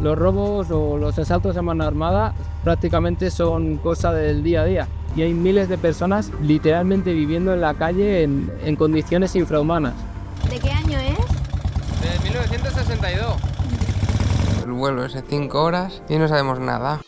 los robos o los asaltos a mano armada prácticamente son cosa del día a día. Y hay miles de personas literalmente viviendo en la calle en condiciones infrahumanas. ¿De qué año es? De 1962. El vuelo es de 5 horas y no sabemos nada.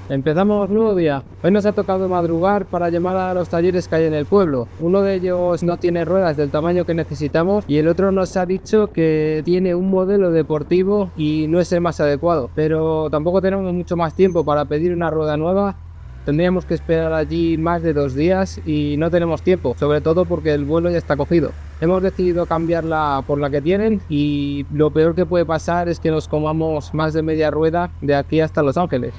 Empezamos nuevo día. Hoy nos ha tocado madrugar para llamar a los talleres que hay en el pueblo. Uno de ellos no tiene ruedas del tamaño que necesitamos y el otro nos ha dicho que tiene un modelo deportivo y no es el más adecuado. Pero tampoco tenemos mucho más tiempo para pedir una rueda nueva. Tendríamos que esperar allí más de 2 días y no tenemos tiempo, sobre todo porque el vuelo ya está cogido. Hemos decidido cambiarla por la que tienen y lo peor que puede pasar es que nos comamos más de media rueda de aquí hasta Los Ángeles.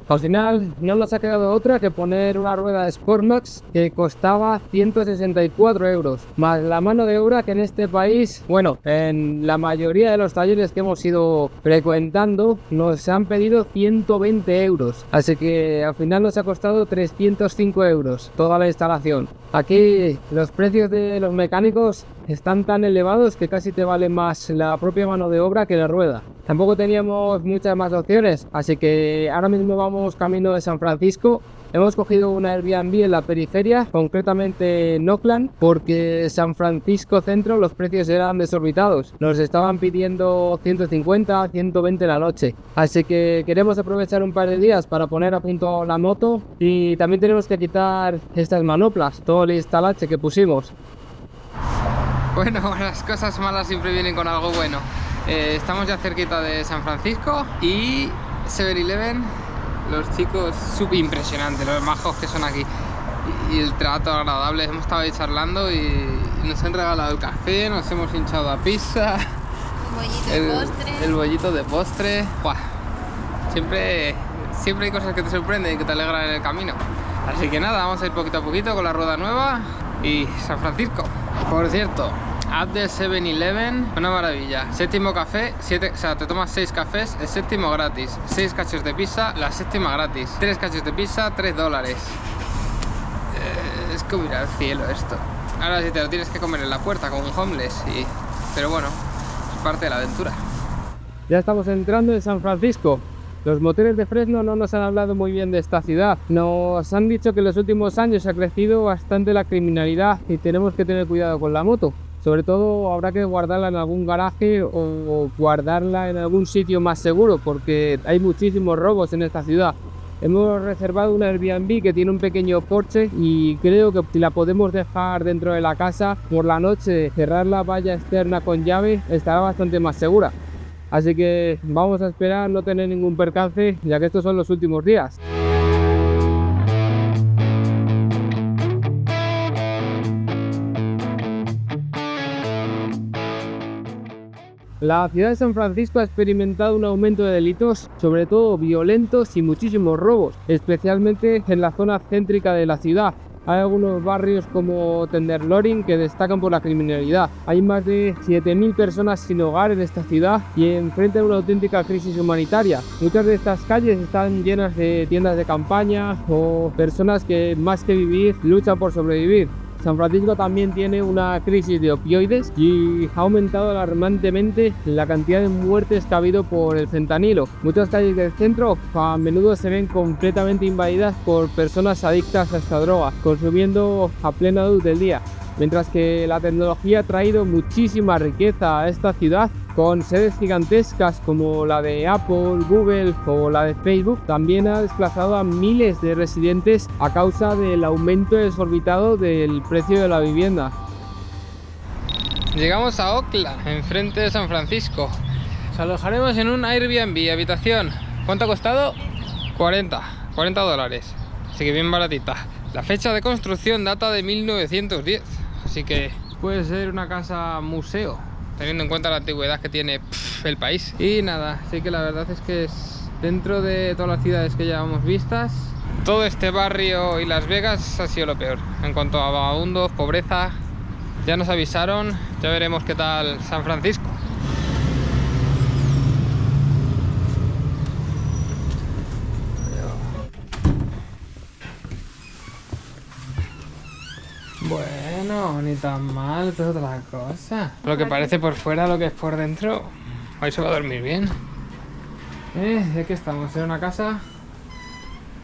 Al final no nos ha quedado otra que poner una rueda de Sportmax que costaba 164 euros, más la mano de obra que en este país, bueno, en la mayoría de los talleres que hemos ido frecuentando nos han pedido 120 euros, así que al final nos ha costado 305 euros toda la instalación. Aquí los precios de los mecánicos están tan elevados que casi te vale más la propia mano de obra que la rueda. Tampoco teníamos muchas más opciones, así que ahora mismo vamos camino de San Francisco. Hemos cogido una Airbnb en la periferia, concretamente en Oakland, porque San Francisco Centro los precios eran desorbitados. Nos estaban pidiendo 150, 120 la noche. Así que queremos aprovechar un par de días para poner a punto la moto y también tenemos que quitar estas manoplas, todo el instalache que pusimos. Bueno, las cosas malas siempre vienen con algo bueno. Estamos ya cerquita de San Francisco y 7-Eleven, los chicos súper impresionantes, los majos que son aquí y el trato agradable. Hemos estado ahí charlando y nos han regalado el café, nos hemos hinchado a pizza, el bollito de postre. ¡Buah! Siempre hay cosas que te sorprenden y que te alegran en el camino. Así que nada, vamos a ir poquito a poquito con la rueda nueva y San Francisco. Por cierto, app de 7-Eleven, una maravilla. Séptimo café, o sea, te tomas 6 cafés, el séptimo gratis. 6 cachos de pizza, la séptima gratis. 3 cachos de pizza, $3. Es como ir al cielo esto. Ahora sí te lo tienes que comer en la puerta con un homeless, pero bueno, es parte de la aventura. Ya estamos entrando en San Francisco. Los moteles de Fresno no nos han hablado muy bien de esta ciudad. Nos han dicho que en los últimos años ha crecido bastante la criminalidad y tenemos que tener cuidado con la moto. Sobre todo habrá que guardarla en algún garaje o guardarla en algún sitio más seguro porque hay muchísimos robos en esta ciudad. Hemos reservado una Airbnb que tiene un pequeño porche y creo que si la podemos dejar dentro de la casa por la noche, cerrar la valla externa con llave, estará bastante más segura. Así que vamos a esperar no tener ningún percance, ya que estos son los últimos días. La ciudad de San Francisco ha experimentado un aumento de delitos, sobre todo violentos y muchísimos robos, especialmente en la zona céntrica de la ciudad. Hay algunos barrios como Tenderloin que destacan por la criminalidad. Hay más de 7.000 personas sin hogar en esta ciudad y enfrentan una auténtica crisis humanitaria. Muchas de estas calles están llenas de tiendas de campaña o personas que más que vivir luchan por sobrevivir. San Francisco también tiene una crisis de opioides y ha aumentado alarmantemente la cantidad de muertes que ha habido por el fentanilo. Muchas calles del centro a menudo se ven completamente invadidas por personas adictas a esta droga, consumiendo a plena luz del día. Mientras que la tecnología ha traído muchísima riqueza a esta ciudad, con sedes gigantescas como la de Apple, Google o la de Facebook, también ha desplazado a miles de residentes a causa del aumento desorbitado del precio de la vivienda. Llegamos a Oakland, enfrente de San Francisco. Nos alojaremos en un Airbnb, habitación. ¿Cuánto ha costado? $40. así que bien baratita. La fecha de construcción data de 1910, así que puede ser una casa museo, teniendo en cuenta la antigüedad que tiene el país. Y nada, así que la verdad es que dentro de todas las ciudades que llevamos vistas, todo este barrio y Las Vegas ha sido lo peor. En cuanto a vagabundos, pobreza, ya nos avisaron, ya veremos qué tal San Francisco. Bueno, ni tan mal, esto es otra cosa. Lo que parece por fuera, lo que es por dentro. Hoy se va a dormir bien. Ya que estamos en una casa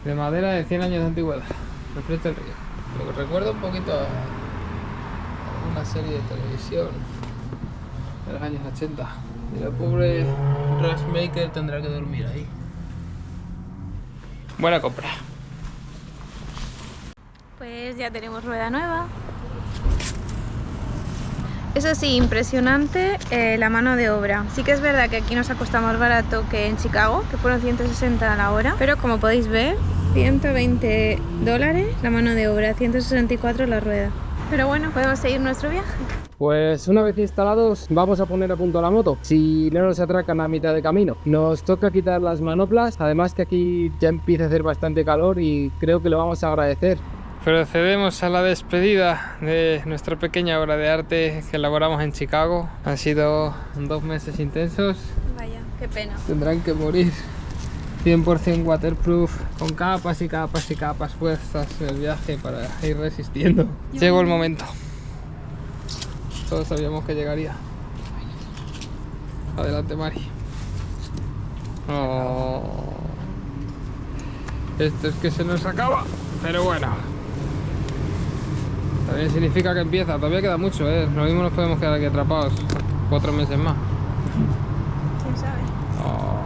de madera de 100 años de antigüedad, enfrente del río. Lo que recuerda un poquito a una serie de televisión de los años 80. Y la pobre Rushmaker tendrá que dormir ahí. Buena compra. Pues ya tenemos rueda nueva. Eso sí, impresionante la mano de obra. Sí que es verdad que aquí nos ha costado más barato que en Chicago, que fueron 160 a la hora. Pero como podéis ver, $120 la mano de obra, 164 la rueda. Pero bueno, podemos seguir nuestro viaje. Pues una vez instalados vamos a poner a punto la moto, si no nos atracan a mitad de camino. Nos toca quitar las manoplas, además que aquí ya empieza a hacer bastante calor y creo que lo vamos a agradecer. Procedemos a la despedida de nuestra pequeña obra de arte que elaboramos en Chicago. Han sido 2 meses intensos. Vaya, qué pena. Tendrán que morir 100% waterproof, con capas y capas y capas puestas en el viaje para ir resistiendo. Llegó el momento. Todos sabíamos que llegaría. Adelante, Mari. Oh. Esto es que se nos acaba, pero bueno. También significa que empieza. Todavía queda mucho, Lo mismo nos podemos quedar aquí atrapados 4 meses más. ¿Quién sabe? Oh.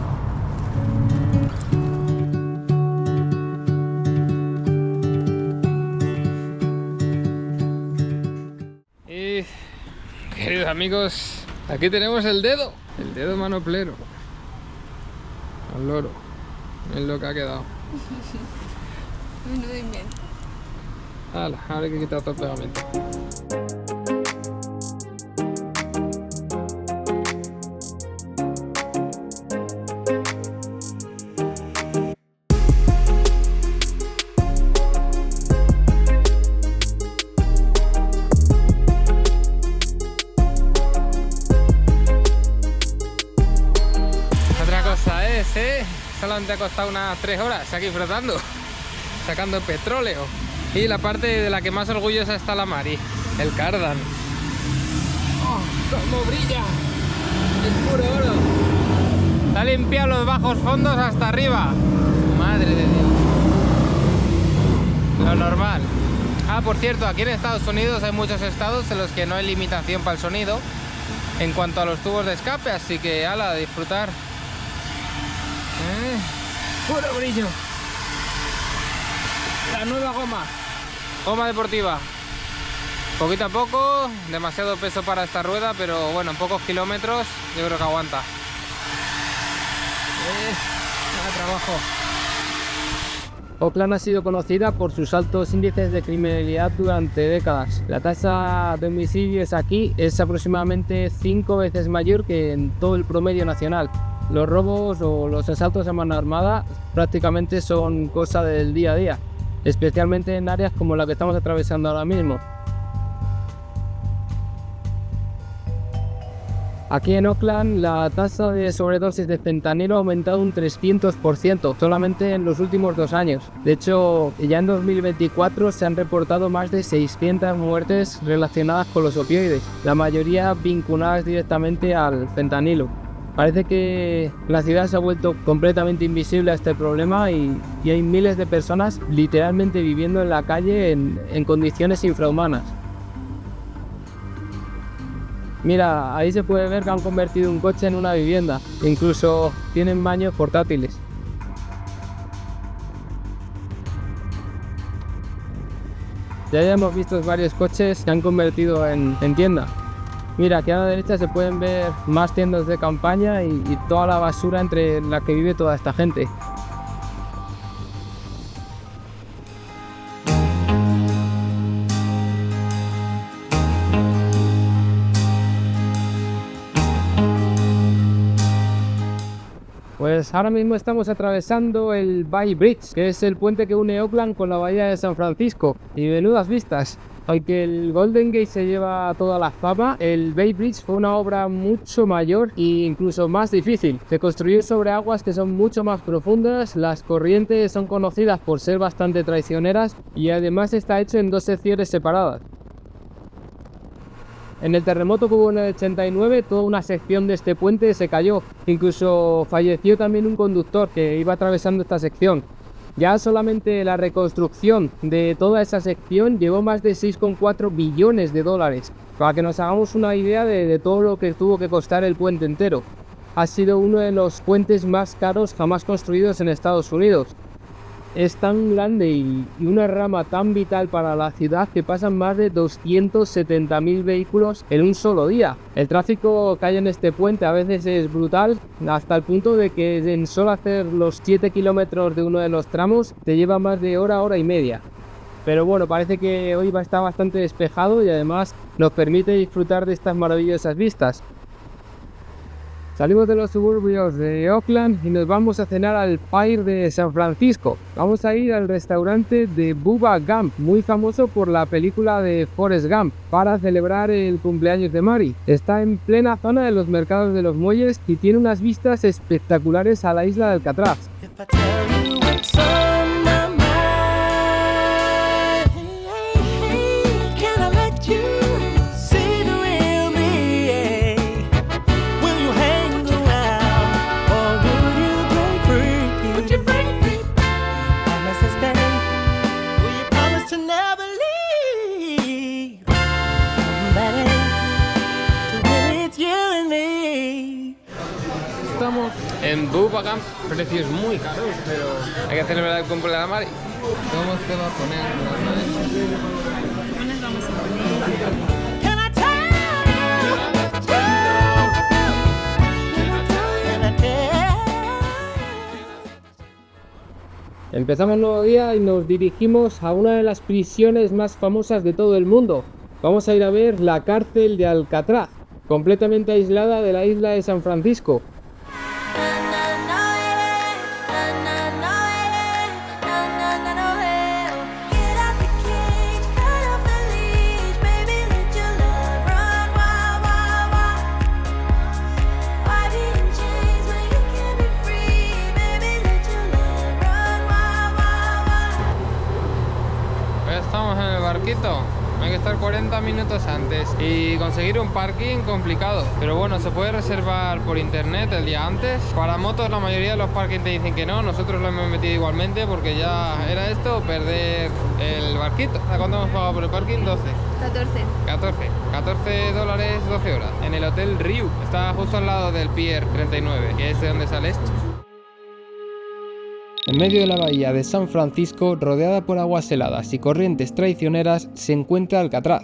Y queridos amigos, aquí tenemos el dedo manoplero al loro. Es lo que ha quedado. Menudo invento. Hala, ahora hay que quitar todo el pegamento. Otra cosa es, solamente ha costado unas 3 horas aquí flotando, sacando petróleo. Y la parte de la que más orgullosa está la Mari, el cardan. ¡Oh, cómo brilla! Es puro oro. Está limpiado los bajos fondos hasta arriba. Madre de Dios. Lo normal. Ah, por cierto, aquí en Estados Unidos hay muchos estados en los que no hay limitación para el sonido en cuanto a los tubos de escape, así que ala, a disfrutar. Puro brillo. La nueva goma deportiva. Poquito a poco, demasiado peso para esta rueda, pero bueno, en pocos kilómetros yo creo que aguanta. Trabajo. Oakland ha sido conocida por sus altos índices de criminalidad durante décadas. La tasa de homicidios aquí es aproximadamente 5 veces mayor que en todo el promedio nacional. Los robos o los asaltos a mano armada prácticamente son cosa del día a día, especialmente en áreas como la que estamos atravesando ahora mismo. Aquí en Oakland la tasa de sobredosis de fentanilo ha aumentado un 300% solamente en los últimos 2 años. De hecho, ya en 2024 se han reportado más de 600 muertes relacionadas con los opioides, la mayoría vinculadas directamente al fentanilo. Parece que la ciudad se ha vuelto completamente invisible a este problema y hay miles de personas literalmente viviendo en la calle en condiciones infrahumanas. Mira, ahí se puede ver que han convertido un coche en una vivienda, incluso tienen baños portátiles. Ya hemos visto varios coches que se han convertido en tiendas. Mira, aquí a la derecha se pueden ver más tiendas de campaña y toda la basura entre la que vive toda esta gente. Pues ahora mismo estamos atravesando el Bay Bridge, que es el puente que une Oakland con la bahía de San Francisco. Y menudas vistas. Aunque el Golden Gate se lleva toda la fama, el Bay Bridge fue una obra mucho mayor e incluso más difícil. Se construyó sobre aguas que son mucho más profundas, las corrientes son conocidas por ser bastante traicioneras y además está hecho en 2 secciones separadas. En el terremoto que hubo en el 89, toda una sección de este puente se cayó. Incluso falleció también un conductor que iba atravesando esta sección. Ya solamente la reconstrucción de toda esa sección llevó más de 6,4 billones de dólares. Para que nos hagamos una idea de todo lo que tuvo que costar el puente entero. Ha sido uno de los puentes más caros jamás construidos en Estados Unidos. Es tan grande y una rama tan vital para la ciudad que pasan más de 270.000 vehículos en un solo día. El tráfico que hay en este puente a veces es brutal, hasta el punto de que en solo hacer los 7 kilómetros de uno de los tramos te lleva más de hora y media. Pero bueno, parece que hoy va a estar bastante despejado y además nos permite disfrutar de estas maravillosas vistas. Salimos de los suburbios de Oakland y nos vamos a cenar al Pier de San Francisco. Vamos a ir al restaurante de Bubba Gump, muy famoso por la película de Forrest Gump, para celebrar el cumpleaños de Mary. Está en plena zona de los mercados de los muelles y tiene unas vistas espectaculares a la isla de Alcatraz. Estamos en Bubba Gump, precios muy caros, pero hay que celebrar el cumpleaños de Mari. ¿Cómo se va a poner? ¿Cómo nos vamos a Empezamos el nuevo día y nos dirigimos a una de las prisiones más famosas de todo el mundo. Vamos a ir a ver la cárcel de Alcatraz, completamente aislada de la isla de San Francisco. Estamos en el barquito, hay que estar 40 minutos antes y conseguir un parking complicado, pero bueno, se puede reservar por internet el día antes. Para motos la mayoría de los parkings te dicen que no, nosotros lo hemos metido igualmente porque ya era esto, perder el barquito. ¿A cuánto hemos pagado por el parking? 12. 14 dólares 12 horas en el Hotel Riu, está justo al lado del Pier 39, que es de donde sale esto. En medio de la bahía de San Francisco, rodeada por aguas heladas y corrientes traicioneras, se encuentra Alcatraz,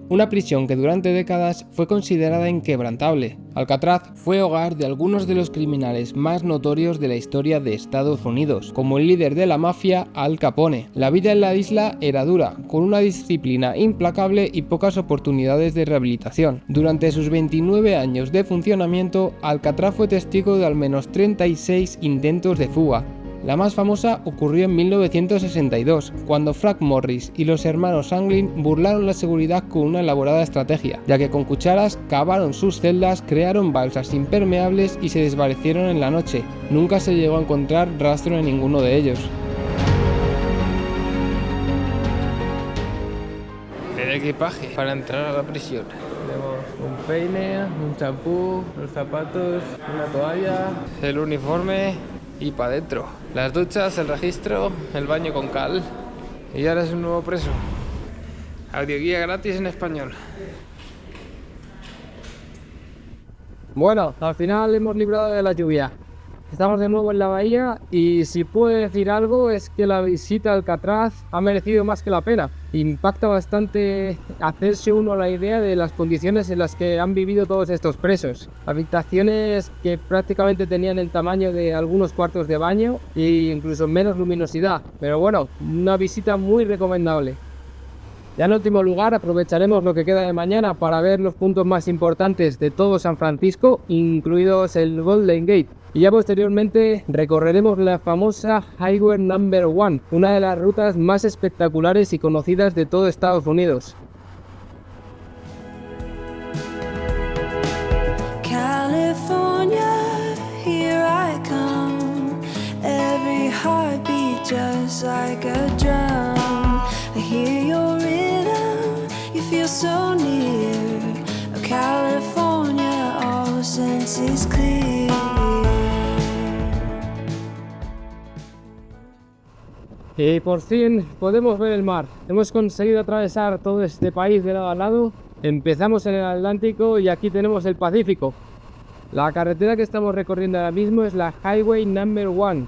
una prisión que durante décadas fue considerada inquebrantable. Alcatraz fue hogar de algunos de los criminales más notorios de la historia de Estados Unidos, como el líder de la mafia Al Capone. La vida en la isla era dura, con una disciplina implacable y pocas oportunidades de rehabilitación. Durante sus 29 años de funcionamiento, Alcatraz fue testigo de al menos 36 intentos de fuga. La más famosa ocurrió en 1962, cuando Frank Morris y los hermanos Anglin burlaron la seguridad con una elaborada estrategia, ya que con cucharas cavaron sus celdas, crearon balsas impermeables y se desvanecieron en la noche. Nunca se llegó a encontrar rastro de ninguno de ellos. El equipaje para entrar a la prisión. Tenemos un peine, un champú, los zapatos, una toalla, El uniforme y para adentro. Las duchas, el registro, el baño con cal. Y ahora es un nuevo preso. Audioguía gratis en español. Bueno, al final hemos librado de la lluvia. Estamos de nuevo en la bahía y si puedo decir algo es que la visita a Alcatraz ha merecido más que la pena. Impacta bastante hacerse uno la idea de las condiciones en las que han vivido todos estos presos. Habitaciones que prácticamente tenían el tamaño de algunos cuartos de baño e incluso menos luminosidad. Pero bueno, una visita muy recomendable. Ya en último lugar, aprovecharemos lo que queda de mañana para ver los puntos más importantes de todo San Francisco, incluidos el Golden Gate. Y ya posteriormente recorreremos la famosa Highway Number 1, una de las rutas más espectaculares y conocidas de todo Estados Unidos. California, here I come. Every heartbeat just like a drum. I hear your rhythm, you feel so near. Oh, California, all senses clear. Y por fin podemos ver el mar. Hemos conseguido atravesar todo este país de lado a lado. Empezamos en el Atlántico y aquí tenemos el Pacífico. La carretera que estamos recorriendo ahora mismo es la Highway Number 1.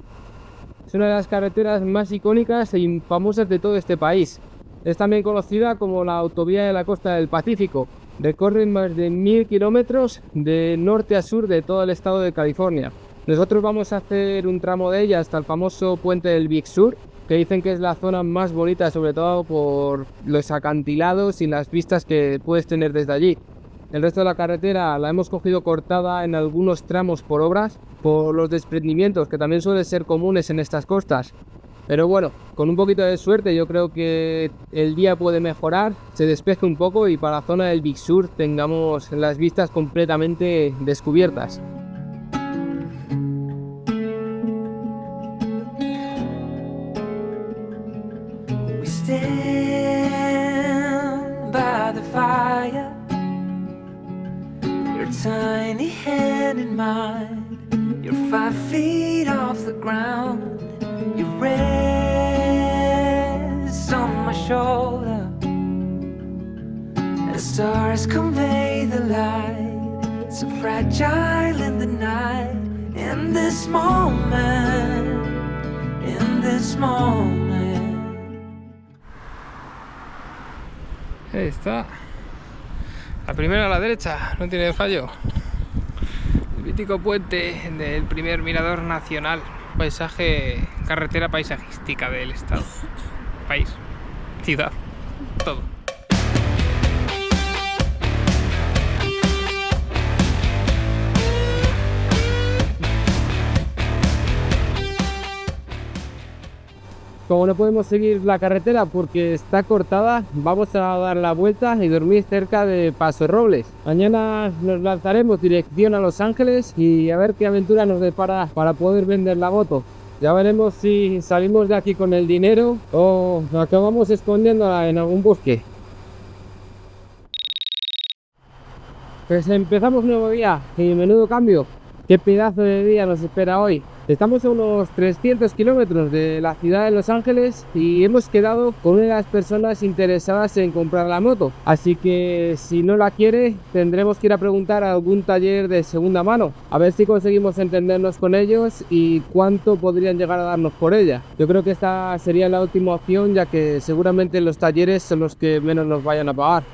Es una de las carreteras más icónicas e famosas de todo este país. Es también conocida como la autovía de la costa del Pacífico. Recorre más de 1000 kilómetros de norte a sur de todo el estado de California. Nosotros vamos a hacer un tramo de ella hasta el famoso puente del Big Sur, que dicen que es la zona más bonita, sobre todo por los acantilados y las vistas que puedes tener desde allí. El resto de la carretera la hemos cogido cortada en algunos tramos por obras, por los desprendimientos que también suelen ser comunes en estas costas. Pero bueno, con un poquito de suerte yo creo que el día puede mejorar, se despeje un poco y para la zona del Big Sur tengamos las vistas completamente descubiertas. Stand by the fire, your tiny hand in mine. You're 5 feet off the ground. You rest on my shoulder. The stars convey the light, so fragile in the night. In this moment, in this moment. Ahí está. La primera a la derecha, no tiene fallo. El mítico puente del primer mirador nacional. Paisaje, carretera paisajística del estado. País, ciudad, todo. Como no podemos seguir la carretera porque está cortada, vamos a dar la vuelta y dormir cerca de Paso Robles. Mañana nos lanzaremos dirección a Los Ángeles y a ver qué aventura nos depara para poder vender la moto. Ya veremos si salimos de aquí con el dinero o acabamos escondiéndola en algún bosque. Pues empezamos nuevo día y menudo cambio. Qué pedazo de día nos espera hoy. Estamos a unos 300 kilómetros de la ciudad de Los Ángeles y hemos quedado con una de las personas interesadas en comprar la moto. Así que si no la quiere, tendremos que ir a preguntar a algún taller de segunda mano. A ver si conseguimos entendernos con ellos y cuánto podrían llegar a darnos por ella. Yo creo que esta sería la última opción, ya que seguramente los talleres son los que menos nos vayan a pagar.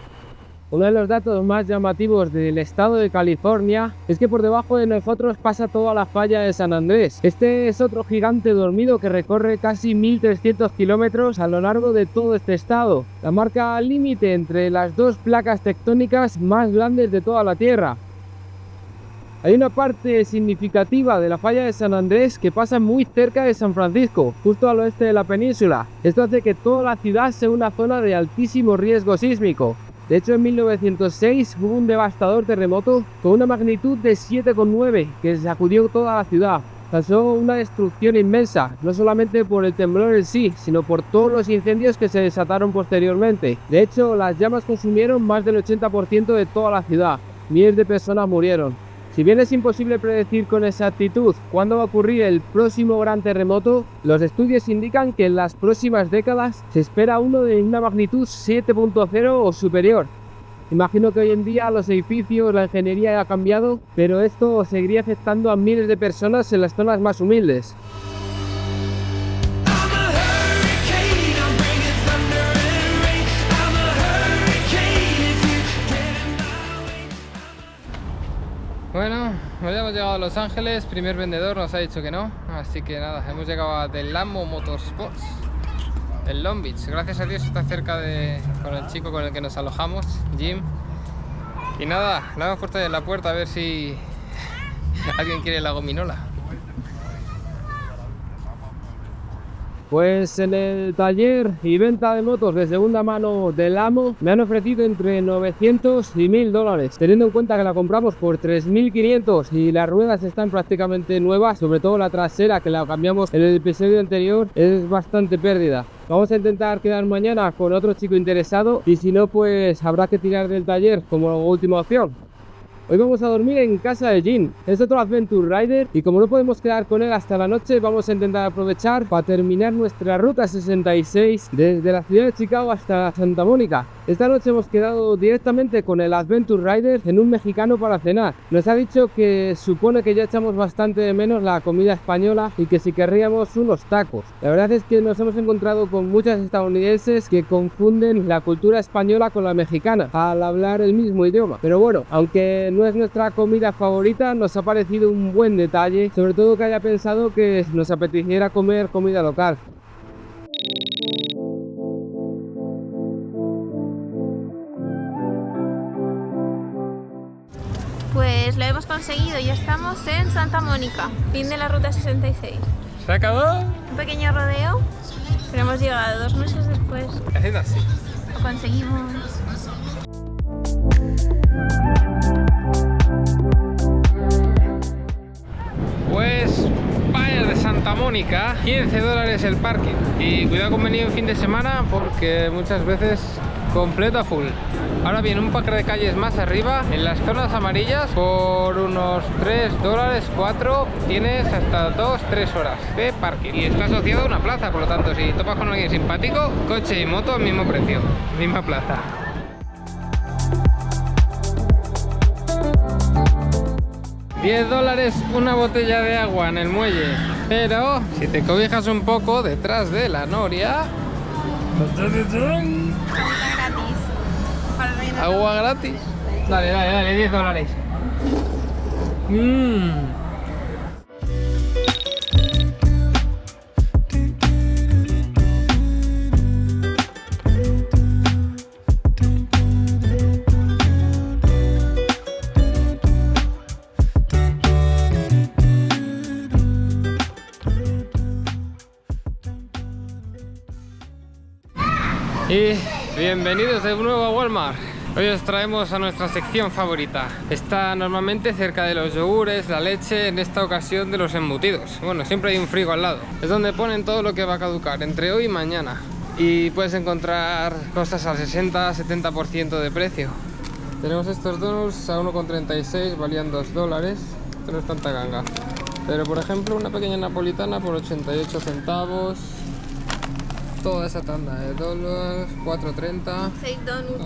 Uno de los datos más llamativos del estado de California es que por debajo de nosotros pasa toda la falla de San Andrés. Este es otro gigante dormido que recorre casi 1300 kilómetros a lo largo de todo este estado. La marca límite entre las dos placas tectónicas más grandes de toda la Tierra. Hay una parte significativa de la falla de San Andrés que pasa muy cerca de San Francisco, justo al oeste de la península. Esto hace que toda la ciudad sea una zona de altísimo riesgo sísmico. De hecho, en 1906 hubo un devastador terremoto con una magnitud de 7,9 que sacudió toda la ciudad. Causó una destrucción inmensa, no solamente por el temblor en sí, sino por todos los incendios que se desataron posteriormente. De hecho, las llamas consumieron más del 80% de toda la ciudad. Miles de personas murieron. Si bien es imposible predecir con exactitud cuándo va a ocurrir el próximo gran terremoto, los estudios indican que en las próximas décadas se espera uno de una magnitud 7.0 o superior. Imagino que hoy en día los edificios, la ingeniería ha cambiado, pero esto seguiría afectando a miles de personas en las zonas más humildes. Bueno, ya hemos llegado a Los Ángeles, primer vendedor nos ha dicho que no, así que nada, hemos llegado a Del Lambo Motorsports, en Long Beach. Gracias a Dios está cerca con el chico con el que nos alojamos, Jim. Y nada, le hemos puesto en la puerta a ver si alguien quiere la gominola. Pues en el taller y venta de motos de segunda mano del Amo me han ofrecido entre 900 y 1000 dólares, teniendo en cuenta que la compramos por 3500 y las ruedas están prácticamente nuevas, sobre todo la trasera que la cambiamos en el episodio anterior, es bastante pérdida. Vamos a intentar quedar mañana con otro chico interesado y si no, pues habrá que tirar del taller como última opción. Hoy vamos a dormir en casa de Jim, es otro Adventure Rider y como no podemos quedar con él hasta la noche, vamos a intentar aprovechar para terminar nuestra ruta 66 desde la ciudad de Chicago hasta Santa Mónica. Esta noche hemos quedado directamente con el Adventure Rider en un mexicano para cenar. Nos ha dicho que supone que ya echamos bastante de menos la comida española y que si querríamos unos tacos. La verdad es que nos hemos encontrado con muchas estadounidenses que confunden la cultura española con la mexicana al hablar el mismo idioma. Pero bueno, aunque no es nuestra comida favorita, nos ha parecido un buen detalle, sobre todo que haya pensado que nos apeteciera comer comida local. Pues lo hemos conseguido, ya estamos en Santa Mónica, fin de la ruta 66. ¿Se acabó? Un pequeño rodeo, pero hemos llegado 2 meses después. Haciendo así. Lo conseguimos. Pues vaya de Santa Mónica, 15 dólares el parking. Y cuidado con venir en fin de semana porque muchas veces completa full. Ahora bien, un par de calles más arriba, en las zonas amarillas, por unos 3 dólares, 4, tienes hasta 2-3 horas de parking. Y está asociado a una plaza, por lo tanto, si topas con alguien simpático, coche y moto al mismo precio, misma plaza. $10 una botella de agua en el muelle. Pero si te cobijas un poco detrás de la noria, agua gratis. Dale, 10 dólares. Y bienvenidos de nuevo a Walmart. Hoy os traemos a nuestra sección favorita. Está normalmente cerca de los yogures, la leche, en esta ocasión de los embutidos. Bueno, siempre hay un frigo al lado. Es donde ponen todo lo que va a caducar entre hoy y mañana. Y puedes encontrar cosas al 60-70% de precio. Tenemos estos donuts a 1,36, valían 2 dólares. Esto no es tanta ganga. Pero por ejemplo, una pequeña napolitana por 88 centavos. Toda esa tanda de dólares, 4.30. 6 donuts,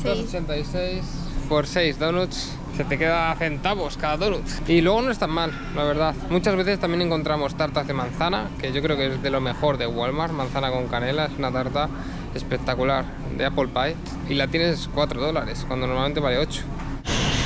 2.86. 2.86 por 6 donuts. Se te queda centavos cada donut. Y luego no es tan mal, la verdad. Muchas veces también encontramos tartas de manzana, que yo creo que es de lo mejor de Walmart. Manzana con canela, es una tarta espectacular de apple pie. Y la tienes 4 dólares, cuando normalmente vale 8.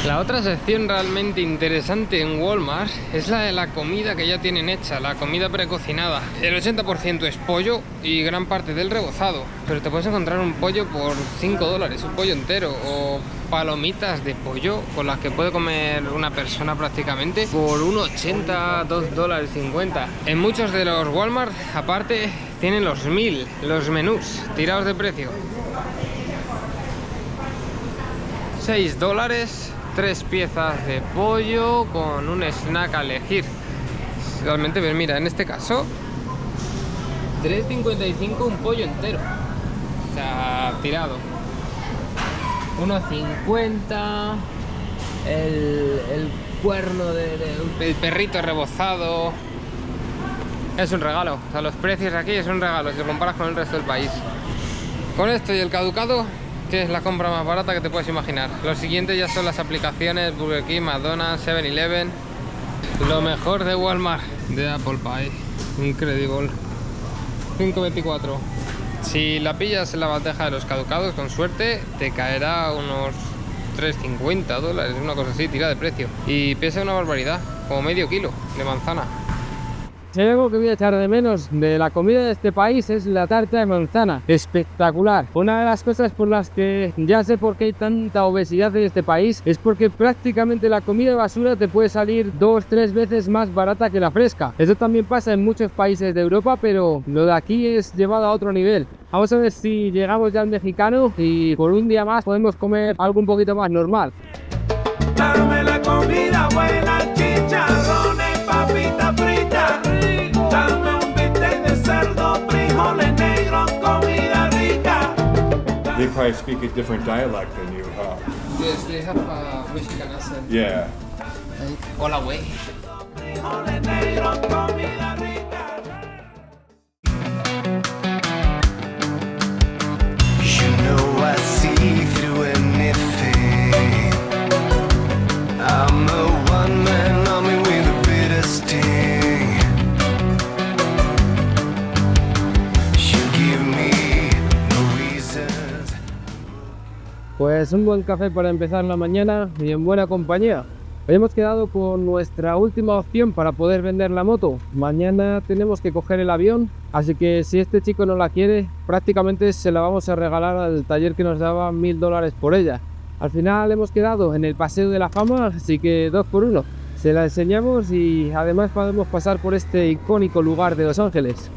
La otra sección realmente interesante en Walmart es la de la comida que ya tienen hecha, la comida precocinada. El 80% es pollo y gran parte del rebozado, pero te puedes encontrar un pollo por 5 dólares, un pollo entero, o palomitas de pollo con las que puede comer una persona prácticamente por 1,80, 2 dólares 50. En muchos de los Walmart, aparte, tienen los meal, los menús tirados de precio. 6 dólares. 3 piezas de pollo con un snack a elegir. Realmente, pues mira, en este caso 3,55 un pollo entero. O sea, tirado. 1,50 el cuerno el perrito rebozado. Es un regalo. O sea, los precios aquí es un regalo si lo comparas con el resto del país. Con esto y el caducado, que es la compra más barata que te puedes imaginar. Lo siguiente ya son las aplicaciones Burger King, McDonald's, 7-Eleven. Lo mejor de Walmart, de apple pie, increíble. 5,24. Si la pillas en la bandeja de los caducados, con suerte te caerá unos 3,50 dólares, una cosa así, tira de precio. Y pesa una barbaridad, como medio kilo de manzana. Si hay algo que voy a echar de menos de la comida de este país es la tarta de manzana. Espectacular. Una de las cosas por las que ya sé por qué hay tanta obesidad en este país es porque prácticamente la comida de basura te puede salir 2-3 veces más barata que la fresca. Eso también pasa en muchos países de Europa, pero lo de aquí es llevado a otro nivel. Vamos a ver si llegamos ya al mexicano y por un día más podemos comer algo un poquito más normal. Dame la comida buena, chicharrones, papita frita. Dame un bistec de cerdo, frijoles negros, comida rica. They probably speak a different dialect than you, huh? Yes, they have a Mexican accent. Yeah. Hola, güey. Frijoles negros, comida rica. You know I see through anything. I'm a one-man army with a bitter sting. You give me no reasons. Pues un buen café para empezar la mañana y en buena compañía. Hoy hemos quedado con nuestra última opción para poder vender la moto. Mañana tenemos que coger el avión, así que si este chico no la quiere, prácticamente se la vamos a regalar al taller que nos daba $1000 por ella. Al final hemos quedado en el Paseo de la Fama, así que 2 por 1. Se la enseñamos y además podemos pasar por este icónico lugar de Los Ángeles.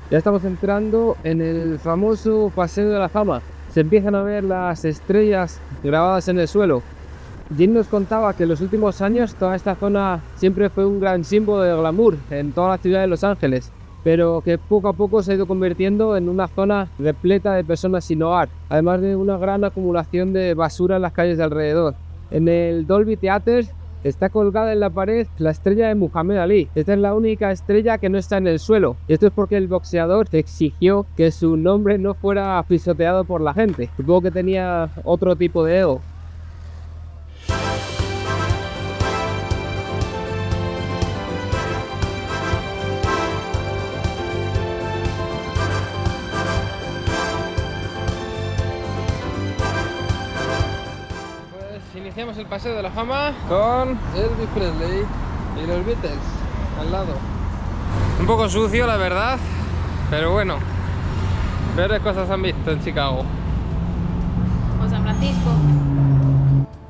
Ya estamos entrando en el famoso Paseo de la Fama. Se empiezan a ver las estrellas grabadas en el suelo. Jim nos contaba que en los últimos años toda esta zona siempre fue un gran símbolo de glamour en toda la ciudad de Los Ángeles, pero que poco a poco se ha ido convirtiendo en una zona repleta de personas sin hogar, además de una gran acumulación de basura en las calles de alrededor. En el Dolby Theater está colgada en la pared la estrella de Muhammad Ali. Esta es la única estrella que no está en el suelo. Y esto es porque el boxeador exigió que su nombre no fuera pisoteado por la gente. Supongo que tenía otro tipo de ego. Iniciamos el Paseo de la Fama con Elvis Presley y los Beatles al lado. Un poco sucio, la verdad, pero bueno, peores cosas han visto en Chicago. O San Francisco.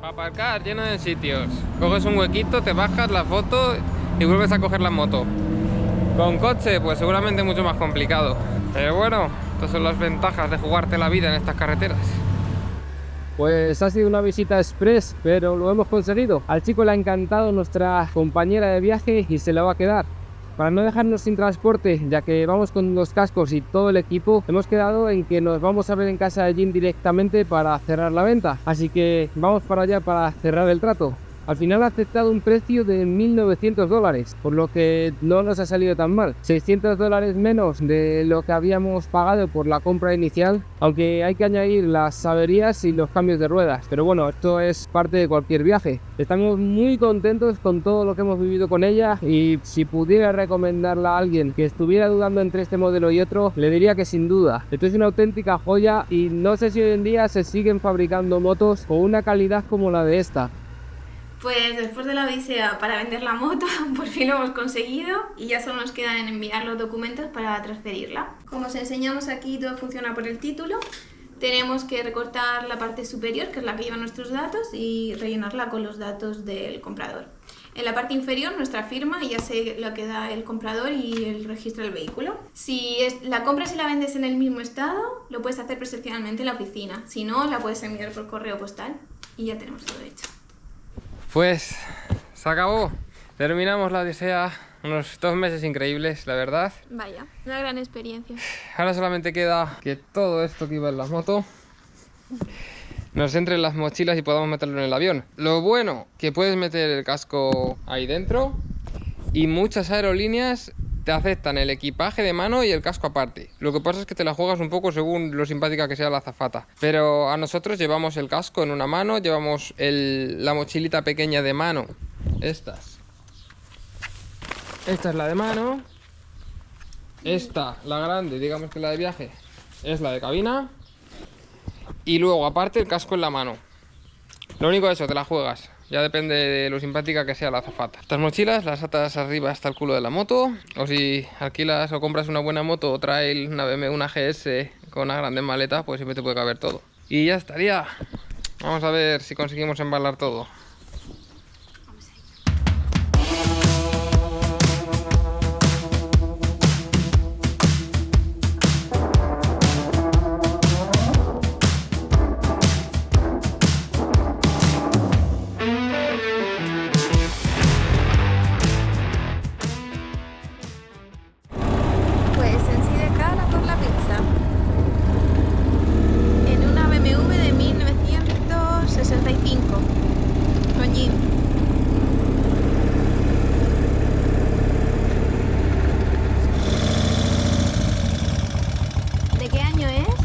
Para aparcar lleno de sitios. Coges un huequito, te bajas la foto y vuelves a coger la moto. Con coche, pues seguramente mucho más complicado. Pero bueno, estas son las ventajas de jugarte la vida en estas carreteras. Pues ha sido una visita express, pero lo hemos conseguido. Al chico le ha encantado nuestra compañera de viaje y se la va a quedar. Para no dejarnos sin transporte, ya que vamos con los cascos y todo el equipo, hemos quedado en que nos vamos a ver en casa de Jim directamente para cerrar la venta. Así que vamos para allá para cerrar el trato. Al final ha aceptado un precio de $1900, por lo que no nos ha salido tan mal. $600 menos de lo que habíamos pagado por la compra inicial, aunque hay que añadir las averías y los cambios de ruedas. Pero bueno, esto es parte de cualquier viaje. Estamos muy contentos con todo lo que hemos vivido con ella y si pudiera recomendarla a alguien que estuviera dudando entre este modelo y otro, le diría que sin duda. Esto es una auténtica joya y no sé si hoy en día se siguen fabricando motos con una calidad como la de esta. Pues después de la odisea para vender la moto, por fin lo hemos conseguido y ya solo nos queda en enviar los documentos para transferirla. Como os enseñamos aquí, todo funciona por el título. Tenemos que recortar la parte superior, que es la que lleva nuestros datos, y rellenarla con los datos del comprador. En la parte inferior, nuestra firma, y ya sé lo que da el comprador y el registro del vehículo. Si la compras y la vendes en el mismo estado, lo puedes hacer presencialmente en la oficina. Si no, la puedes enviar por correo postal y ya tenemos todo hecho. Pues se acabó. Terminamos la odisea. Unos 2 meses increíbles, la verdad. Vaya, una gran experiencia. Ahora solamente queda que todo esto que iba en la moto nos entre en las mochilas y podamos meterlo en el avión. Lo bueno, que puedes meter el casco ahí dentro y muchas aerolíneas te aceptan el equipaje de mano y el casco aparte. Lo que pasa es que te la juegas un poco según lo simpática que sea la azafata. Pero a nosotros llevamos el casco en una mano, llevamos la mochilita pequeña de mano, estas. Esta es la de mano. Esta, la grande, digamos que la de viaje, es la de cabina. Y luego, aparte, el casco en la mano. Lo único es eso, te la juegas. Ya depende de lo simpática que sea la azafata. Estas mochilas las atas arriba hasta el culo de la moto. O si alquilas o compras una buena moto o trail, una BMW, una GS con una grande maleta, pues siempre te puede caber todo. Y ya estaría. Vamos a ver si conseguimos embalar todo. Pues en sí de cara por la pizza. En una BMW de 1965. Con Jim. ¿De qué año es?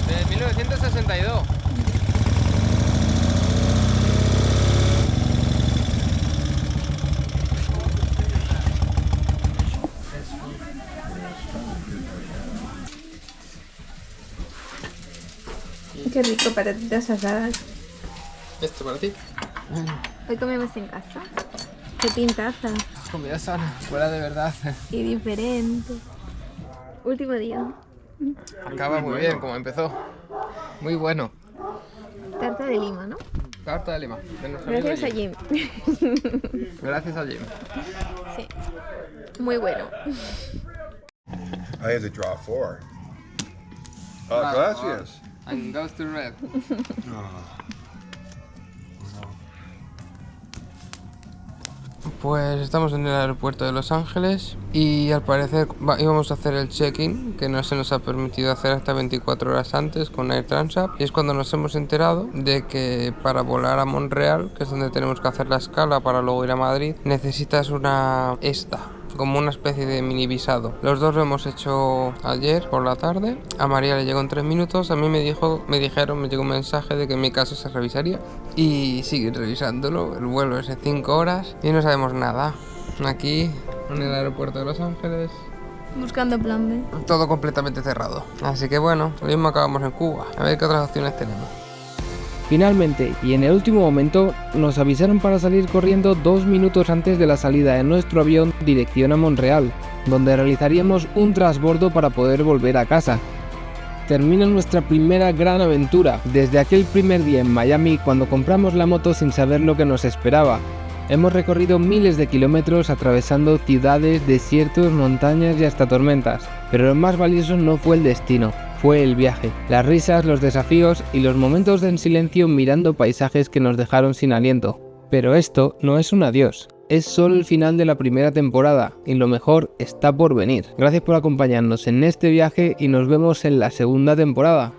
De 1962. Qué rico, patatitas asadas. Esto para ti. Hoy comemos en casa. Qué pintaza. Comida sana, fuera de verdad. Y diferente. Último día. Acaba muy bien como empezó. Muy bueno. Tarta de lima, ¿no? Carta de Lima. De nuestro amigo Gracias a Jim. Gracias a Jim. Sí. Muy bueno. I had to draw 4. Gracias. And goes to red. Pues estamos en el aeropuerto de Los Ángeles y al parecer íbamos a hacer el check-in, que no se nos ha permitido hacer hasta 24 horas antes con Air Transat, y es cuando nos hemos enterado de que para volar a Montreal, que es donde tenemos que hacer la escala para luego ir a Madrid, necesitas como una especie de mini visado. Los dos lo hemos hecho ayer por la tarde. A María le llegó en 3 minutos. A mí me llegó un mensaje de que en mi caso se revisaría. Y siguen revisándolo. El vuelo es de 5 horas y no sabemos nada. Aquí, en el aeropuerto de Los Ángeles, Buscando plan B. todo completamente cerrado. Así que bueno, lo mismo acabamos en Cuba. A ver qué otras opciones tenemos. Finalmente, y en el último momento, nos avisaron para salir corriendo 2 minutos antes de la salida de nuestro avión dirección a Montreal, donde realizaríamos un transbordo para poder volver a casa. Termina nuestra primera gran aventura, desde aquel primer día en Miami cuando compramos la moto sin saber lo que nos esperaba. Hemos recorrido miles de kilómetros atravesando ciudades, desiertos, montañas y hasta tormentas, pero lo más valioso no fue el destino. Fue el viaje, las risas, los desafíos y los momentos en silencio mirando paisajes que nos dejaron sin aliento. Pero esto no es un adiós, es solo el final de la primera temporada y lo mejor está por venir. Gracias por acompañarnos en este viaje y nos vemos en la segunda temporada.